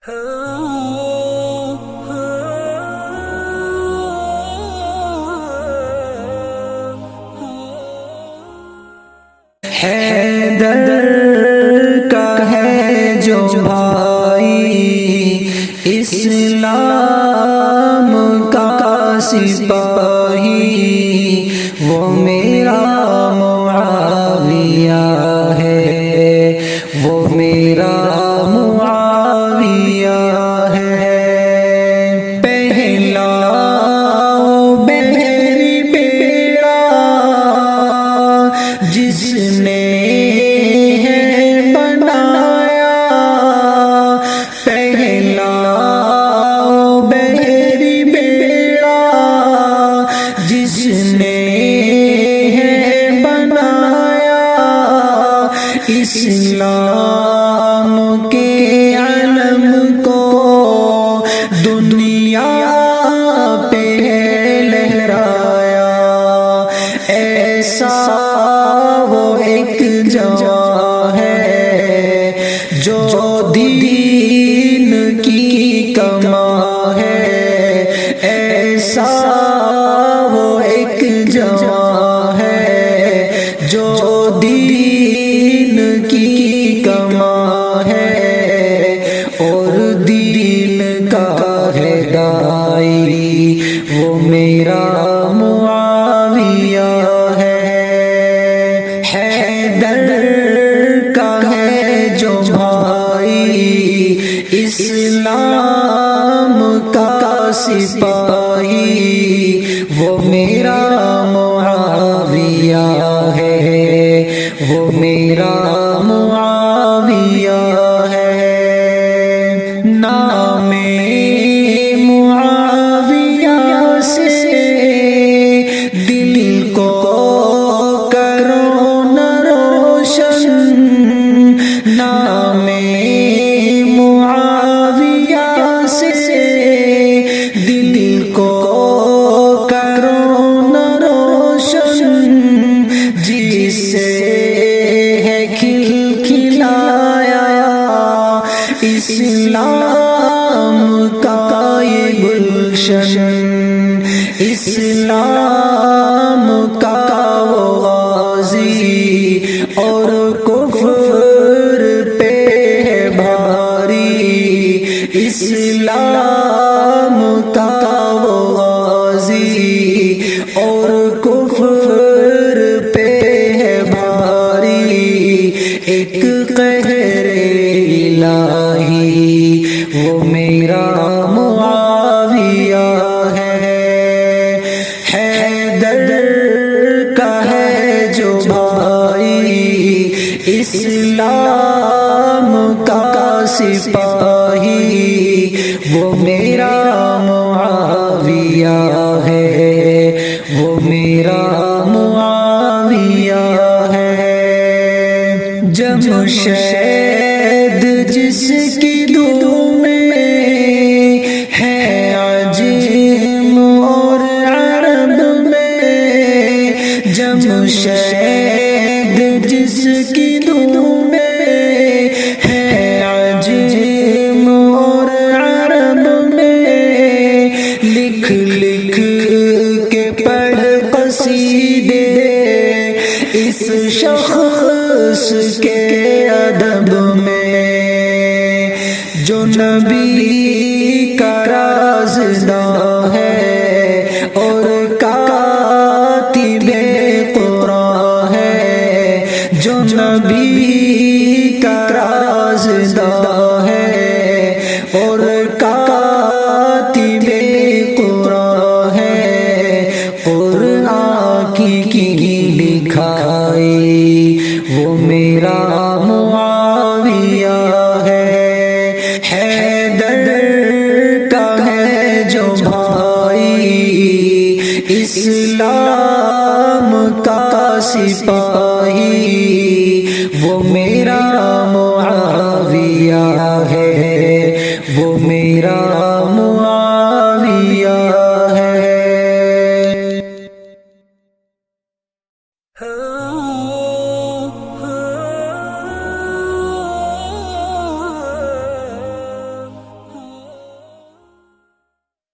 حیدر کا ہے جو بھائی، اسلام کا سپاہی، وہ میرا معاویہ ہے، وہ میرا معاویہ ہے۔ پہلا بحری بیڑا جس نے بنایا، پہلا بحری بیڑا جس نے بنایا، اسلام کے علم کو دنیا پہ لہرایا، ایسا وہ ایک جوان ہے جو دین کی کماں ہے، ایسا وہ ایک جوان ہے جو دین کی کماں ہے، اور دین کا ہے دائی، وہ میرا معاویہ ہے۔ حیدر کا ہے جو بھائی، اسلام کا سپاہی، وہ میرا معاویہ ہے، وہ میرا معاویہ ہے۔ نام معاویہ سے دل کو کرو نہ روشن، نام معاویہ سے دل کو کرو نہ روشن، جس سے ہے کھل کھلایا اسلام کا یہ گلشن، اسلام کا وہ غازی اور کفر پہ ہے بھاری، اسلام کا وہ غازی اور کفر پہ ہے بھاری، ایک قہر الہی، وہ میرا معاویہ ہے۔ حیدر کا ہے جو بھائی، اسلام کا سپاہی، وہ میرا معاویہ ہے، وہ میرا معاویہ ہے۔ جمشید جس کی دھوم میں ہے عجم اور عرب میں، جمشید جس کی دھوم میں ہے عجم اور عرب میں، لکھ لکھ کے پڑھ قصیدے اس شخص کے ادب میں، جو نبی کا رازداں ہے اور کاتب قرآن ہے، جو نبی کا رازداں ہے اور کاتب قرآن ہے، قرآن کی لکھائی، وہ میرا معاویہ ہے۔ حیدر کا ہے جو بھائی، اسلام کا سپاہی، وہ میرا معاویہ ہے، وہ میرا